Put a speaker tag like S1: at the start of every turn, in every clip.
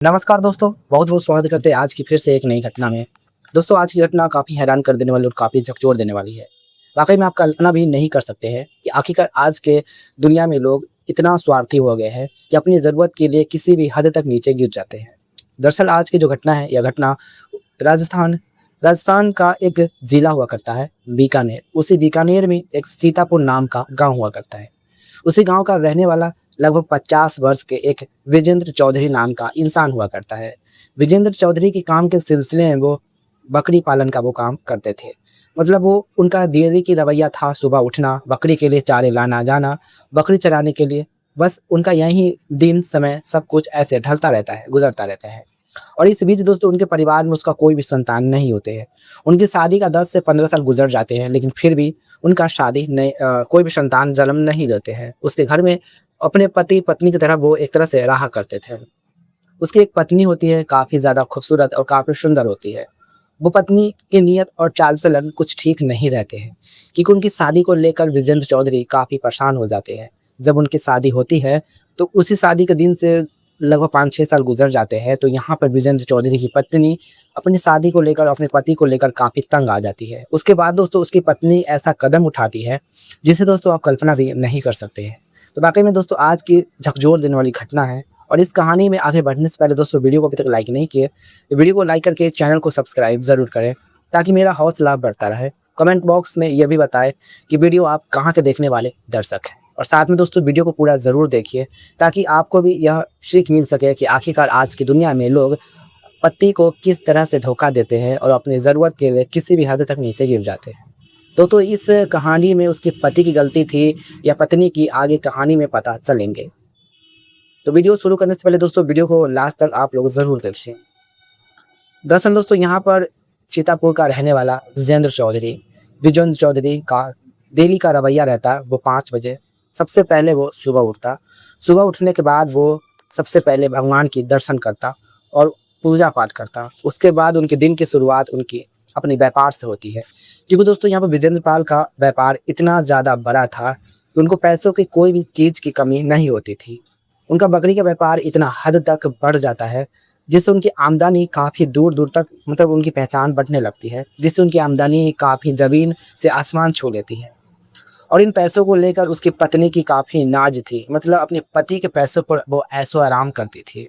S1: नमस्कार दोस्तों, बहुत बहुत स्वागत करते हैं आज की फिर से एक नई घटना में। दोस्तों, आज की घटना काफ़ी हैरान कर देने वाली और काफ़ी झकझोर देने वाली है। वाकई में आप कल्पना भी नहीं कर सकते हैं कि आखिरकार आज के दुनिया में लोग इतना स्वार्थी हो गए हैं कि अपनी ज़रूरत के लिए किसी भी हद तक नीचे गिर जाते हैं। दरअसल आज की जो घटना है, यह घटना राजस्थान राजस्थान का एक ज़िला हुआ करता है बीकानेर। उसी बीकानेर में एक सीतापुर नाम का गाँव हुआ करता है। उसी गाँव का रहने वाला लगभग 50 वर्ष के एक विजेंद्र चौधरी नाम का इंसान हुआ करता है। विजेंद्र चौधरी के काम के सिलसिले में वो बकरी पालन का वो काम करते थे। मतलब वो उनका डेली की रवैया था सुबह उठना, बकरी के लिए चारे लाना जाना, बकरी चराने के लिए। बस उनका यही दिन समय सब कुछ ऐसे ढलता रहता है, गुज़रता रहता है। और इस बीच दोस्तों उनके परिवार में उसका कोई भी संतान नहीं होते हैं। उनकी शादी का 10 से 15 साल गुज़र जाते हैं, लेकिन फिर भी उनका शादी नहीं कोई भी संतान जन्म नहीं लेते हैं। उसके घर में अपने पति पत्नी की तरह वो एक तरह से रहा करते थे। उसकी एक पत्नी होती है, काफ़ी ज़्यादा खूबसूरत और काफ़ी सुंदर होती है। वो पत्नी की नीयत और चाल चलन कुछ ठीक नहीं रहते हैं, क्योंकि उनकी शादी को लेकर विजेंद्र चौधरी काफ़ी परेशान हो जाते हैं। जब उनकी शादी होती है तो उसी शादी के दिन से लगभग 5-6 साल गुजर जाते हैं, तो यहाँ पर विजेंद्र चौधरी की पत्नी अपनी शादी को लेकर, अपने पति को लेकर काफ़ी तंग आ जाती है। उसके बाद दोस्तों उसकी पत्नी ऐसा कदम उठाती है जिसे दोस्तों आप कल्पना भी नहीं कर सकते हैं। तो वाकई में दोस्तों आज की झकझोर देने वाली घटना है। और इस कहानी में आगे बढ़ने से पहले दोस्तों वीडियो को अभी तक लाइक नहीं किए तो वीडियो को लाइक करके चैनल को सब्सक्राइब ज़रूर करें, ताकि मेरा हौसला बढ़ता रहे। कमेंट बॉक्स में यह भी बताएं कि वीडियो आप कहाँ के देखने वाले दर्शक हैं। और साथ में दोस्तों वीडियो को पूरा ज़रूर देखिए, ताकि आपको भी यह सीख मिल सके कि आखिरकार आज की दुनिया में लोग पति को किस तरह से धोखा देते हैं और अपनी ज़रूरत के लिए किसी भी हद तक नीचे गिर जाते हैं। तो इस कहानी में उसके पति की गलती थी या पत्नी की, आगे कहानी में पता चलेंगे। तो वीडियो शुरू करने से पहले दोस्तों वीडियो को लास्ट तक आप लोग ज़रूर देखें। दरअसल दोस्तों यहाँ पर सीतापुर का रहने वाला विजेंद्र चौधरी का डेली का रवैया रहता है, वो 5 बजे सबसे पहले वो सुबह उठता। सुबह उठने के बाद वो सबसे पहले भगवान की दर्शन करता और पूजा पाठ करता। उसके बाद उनके दिन की शुरुआत उनकी अपने व्यापार से होती है, क्योंकि दोस्तों यहाँ पर विजेंद्र पाल का व्यापार इतना ज़्यादा बड़ा था कि उनको पैसों की कोई भी चीज़ की कमी नहीं होती थी। उनका बकरी का व्यापार इतना हद तक बढ़ जाता है जिससे उनकी आमदनी काफ़ी दूर दूर तक, मतलब उनकी पहचान बढ़ने लगती है, जिससे उनकी आमदनी काफ़ी ज़मीन से आसमान छू लेती है। और इन पैसों को लेकर उसकी पत्नी की काफ़ी नाज थी, मतलब अपने पति के पैसों पर वो ऐशो आराम करती थी।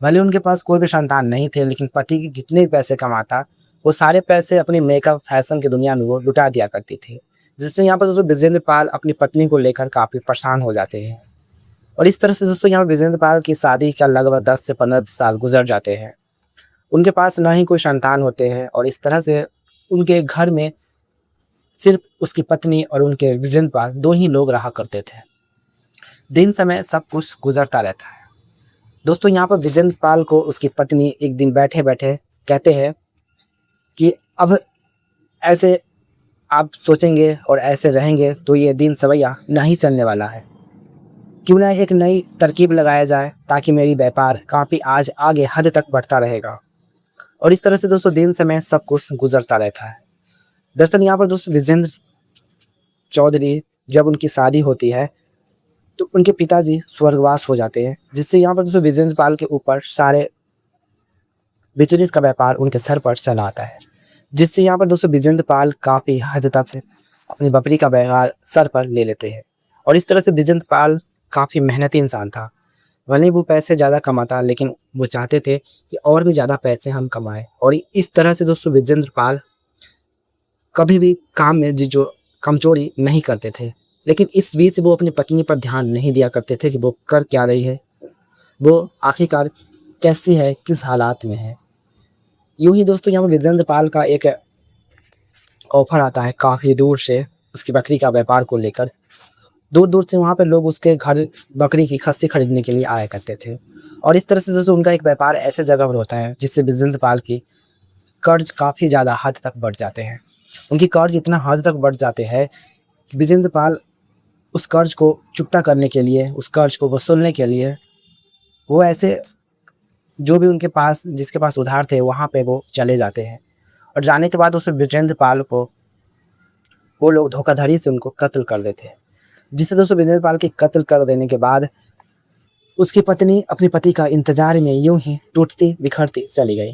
S1: भले उनके पास कोई भी संतान नहीं थे, लेकिन पति की जितने भी पैसे कमाता वो सारे पैसे अपनी मेकअप फैशन की दुनिया में वो लुटा दिया करती थी, जिससे यहाँ पर दोस्तों विजेंद्र पाल अपनी पत्नी को लेकर काफ़ी परेशान हो जाते हैं। और इस तरह से दोस्तों यहाँ पर विजेंद्र पाल की शादी का लगभग 10 से 15 साल गुजर जाते हैं। उनके पास ना ही कोई संतान होते हैं और इस तरह से उनके घर में सिर्फ उसकी पत्नी और उनके विजेंद्र पाल 2 ही लोग रहा करते थे। दिन समय सब कुछ गुजरता रहता है। दोस्तों यहाँ पर विजेंद्र पाल को उसकी पत्नी एक दिन बैठे बैठे कहते हैं कि अब ऐसे आप सोचेंगे और ऐसे रहेंगे तो ये दिन सवैया नहीं चलने वाला है। क्यों ना एक नई तरकीब लगाया जाए, ताकि मेरी व्यापार काफ़ी आज आगे हद तक बढ़ता रहेगा। और इस तरह से दोस्तों दिन समय सब कुछ गुजरता रहता है। दरअसल यहाँ पर दोस्तों विजेंद्र चौधरी जब उनकी शादी होती है तो उनके पिताजी स्वर्गवास हो जाते हैं, जिससे यहाँ पर दोस्तों विजेंद्र पाल के ऊपर सारे बिजनेस का व्यापार उनके सर पर चला आता है, जिससे यहाँ पर दोस्तों विजेंद्र पाल काफ़ी हद तक अपनी बकरी का व्यापार सर पर ले लेते हैं। और इस तरह से विजेंद्र पाल काफ़ी मेहनती इंसान था। भले ही वो पैसे ज़्यादा कमाता, लेकिन वो चाहते थे कि और भी ज़्यादा पैसे हम कमाएं। और इस तरह से दोस्तों विजेंद्र पाल कभी भी काम में जो कमजोरी नहीं करते थे, लेकिन इस बीच वो अपनी पत्नी पर ध्यान नहीं दिया करते थे कि वो कर क्या रही है, वो आखिरकार कैसी है, किस हालात में है। यूं ही दोस्तों यहाँ पर विजेंद्र पाल का एक ऑफर आता है काफ़ी दूर से उसकी बकरी का व्यापार को लेकर। दूर दूर से वहाँ पर लोग उसके घर बकरी की खस्सी खरीदने के लिए आया करते थे। और इस तरह से दोस्तों उनका एक व्यापार ऐसे जगह पर होता है जिससे विजेंद्र पाल की कर्ज काफ़ी ज़्यादा हद तक बढ़ जाते हैं। उनकी कर्ज इतना हद तक बढ़ जाते हैं कि विजेंद्र पाल उस कर्ज को चुकता करने के लिए, उस कर्ज को वसूलने के लिए वो ऐसे जो भी उनके पास, जिसके पास उधार थे, वहाँ पे वो चले जाते हैं। और जाने के बाद उस विजेंद्र पाल को वो लोग धोखाधड़ी से उनको कत्ल कर देते हैं, जिससे दोस्तों विजेंद्र पाल के कत्ल कर देने के बाद उसकी पत्नी अपने पति का इंतजार में यूं ही टूटती बिखरती चली गई।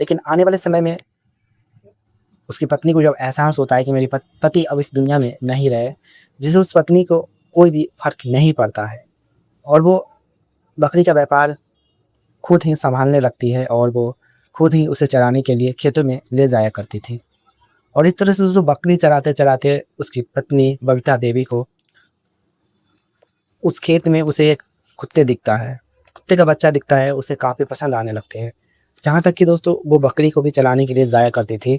S1: लेकिन आने वाले समय में उसकी पत्नी को जब एहसास होता है कि मेरी पति अब इस दुनिया में नहीं रहे, जिससे उस पत्नी को कोई भी फ़र्क नहीं पड़ता है और वो बकरी का व्यापार खुद ही संभालने लगती है और वो खुद ही उसे चराने के लिए खेतों में ले जाया करती थी। और इस तरह से उसको बकरी चराते-चराते उसकी पत्नी बबीता देवी को उस खेत में उसे एक कुत्ते दिखता है, कुत्ते का बच्चा दिखता है, उसे काफ़ी पसंद आने लगते हैं। जहाँ तक कि दोस्तों वो बकरी को भी चलाने के लिए जाया करती थी,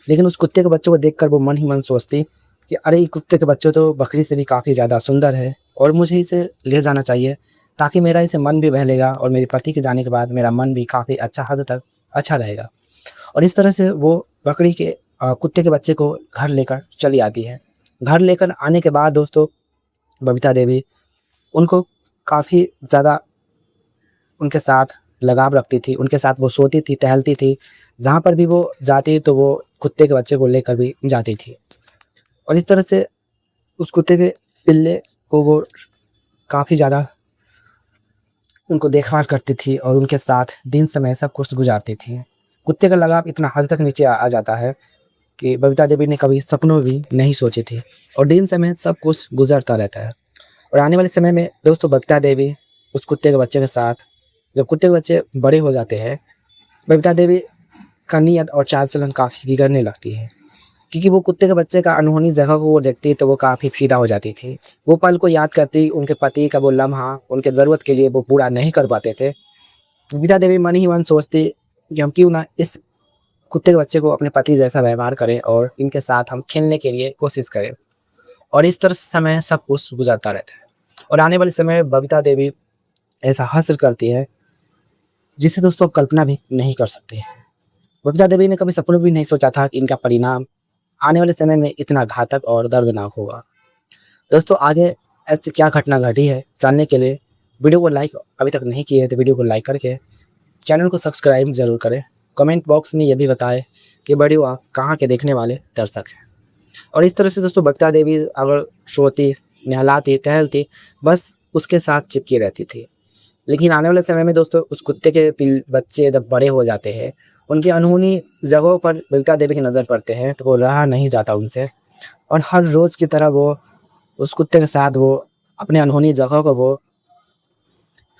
S1: लेकिन उस कुत्ते के बच्चे को देखकर वो मन ही मन सोचती कि अरे ये कुत्ते के बच्चे तो बकरी से भी काफ़ी ज़्यादा सुंदर है और मुझे इसे ले जाना चाहिए, ताकि मेरा इसे मन भी बहलेगा और मेरे पति के जाने के बाद मेरा मन भी काफ़ी अच्छा हद तक अच्छा रहेगा। और इस तरह से वो बकरी के कुत्ते के बच्चे को घर लेकर चली आती है। घर लेकर आने के बाद दोस्तों बबीता देवी उनको काफ़ी ज़्यादा उनके साथ लगाव रखती थी, उनके साथ वो सोती थी, टहलती थी, जहाँ पर भी वो जाती तो वो कुत्ते के बच्चे को लेकर भी जाती थी। और इस तरह से उस कुत्ते के पिल्ले को वो काफ़ी ज़्यादा उनको देखभाल करती थी और उनके साथ दिन समय सब कुछ गुजारती थी। कुत्ते का लगाव इतना हद तक नीचे आ जाता है कि बबीता देवी ने कभी सपनों भी नहीं सोची थी और दिन समय सब कुछ गुजरता रहता है। और आने वाले समय में दोस्तों बबीता देवी उस कुत्ते के बच्चे के साथ, जब कुत्ते के बच्चे बड़े हो जाते हैं, बबीता देवी का नीयत और चाल चलन काफ़ी बिगड़ने लगती है, क्योंकि वो कुत्ते के बच्चे का अनहोनी जगह को वो देखती तो वो काफ़ी फ़िदा हो जाती थी। वो पल को याद करती, उनके पति का वो लम्हा उनके ज़रूरत के लिए वो पूरा नहीं कर पाते थे। बबीता देवी मन ही मन सोचती कि हम क्यों ना इस कुत्ते के बच्चे को अपने पति जैसा व्यवहार करें और इनके साथ हम खेलने के लिए कोशिश करें। और इस तरह से समय सब कुछ गुजरता रहता है और आने वाले समय में बबीता देवी ऐसा हासिल करती है जिसे दोस्तों आप कल्पना भी नहीं कर सकते। बबीता देवी ने कभी सपनों भी नहीं सोचा था कि इनका परिणाम आने वाले समय में इतना घातक और दर्दनाक होगा। दोस्तों आगे ऐसी क्या घटना घटी है जानने के लिए वीडियो को लाइक अभी तक नहीं किए तो वीडियो को लाइक करके चैनल को सब्सक्राइब जरूर करें। कमेंट बॉक्स में ये भी बताएं कि वीडियो आप कहाँ के देखने वाले दर्शक हैं। और इस तरह से दोस्तों बबीता देवी अगर सोती, नहलाती, टहलती, बस उसके साथ चिपकी रहती थी। लेकिन आने वाले समय में दोस्तों उस कुत्ते के बच्चे जब बड़े हो जाते हैं, उनकी अनहोनी जगहों पर बबीता देवी की नज़र पड़ते हैं तो वो रहा नहीं जाता उनसे और हर रोज़ की तरह वो उस कुत्ते के साथ वो अपने अनहोनी जगहों को वो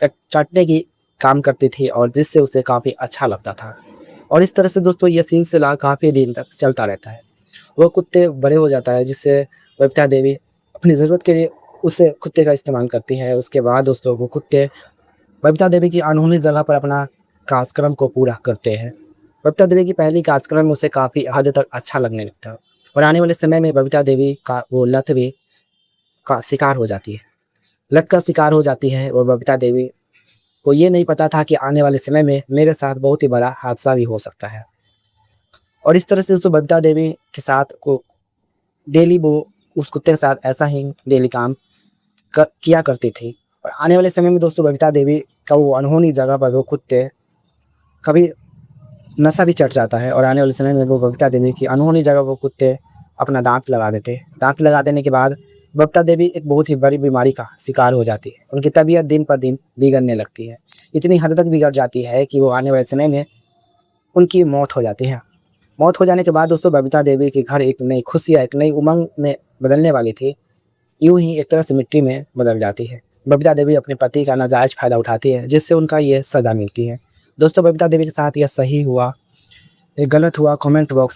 S1: चाटने की काम करती थी और जिससे उसे काफ़ी अच्छा लगता था। और इस तरह से दोस्तों ये सिलसिला काफ़ी दिन तक चलता रहता है। वो कुत्ते बड़े हो जाता है जिससे बबीता देवी अपनी ज़रूरत के लिए उसे कुत्ते का इस्तेमाल करती है। उसके बाद दोस्तों वो कुत्ते बबीता देवी की अनहोनी जगह पर अपना कार्यक्रम को पूरा करते हैं। बबीता देवी की पहली कार्यक्रम उसे काफ़ी हद तक अच्छा लगने लगता है और आने वाले समय में बबीता देवी का वो लत भी का शिकार हो जाती है, लत का शिकार हो जाती है और बबीता देवी को ये नहीं पता था कि आने वाले समय में मेरे साथ बहुत ही बड़ा हादसा भी हो सकता है। और इस तरह से दोस्तों बबीता देवी के साथ को डेली वो उस कुत्ते के साथ ऐसा ही डेली काम किया करती थी। और आने वाले समय में दोस्तों बबीता देवी का वो अनहोनी जगह पर वो कुत्ते कभी नशा भी चढ़ जाता है और आने वाले समय में वो बबीता देवी की अनहोनी जगह वो कुत्ते अपना दांत लगा देते। दांत लगा देने के बाद बबीता देवी एक बहुत ही बड़ी बीमारी का शिकार हो जाती है। उनकी तबीयत दिन पर दिन बिगड़ने लगती है, इतनी हद तक बिगड़ जाती है कि वो आने वाले समय में उनकी मौत हो जाती है। मौत हो जाने के बाद दोस्तों बबीता देवी के घर एक नई खुशियाँ, एक नई उमंग में बदलने वाली थी, यूँ ही एक तरह से मिट्टी में बदल जाती है। बबीता देवी अपने पति का नाजायज़ फ़ायदा उठाती है जिससे उनका ये सज़ा मिलती है। दोस्तों बबीता देवी के साथ यह सही हुआ, ये गलत हुआ, कमेंट बॉक्स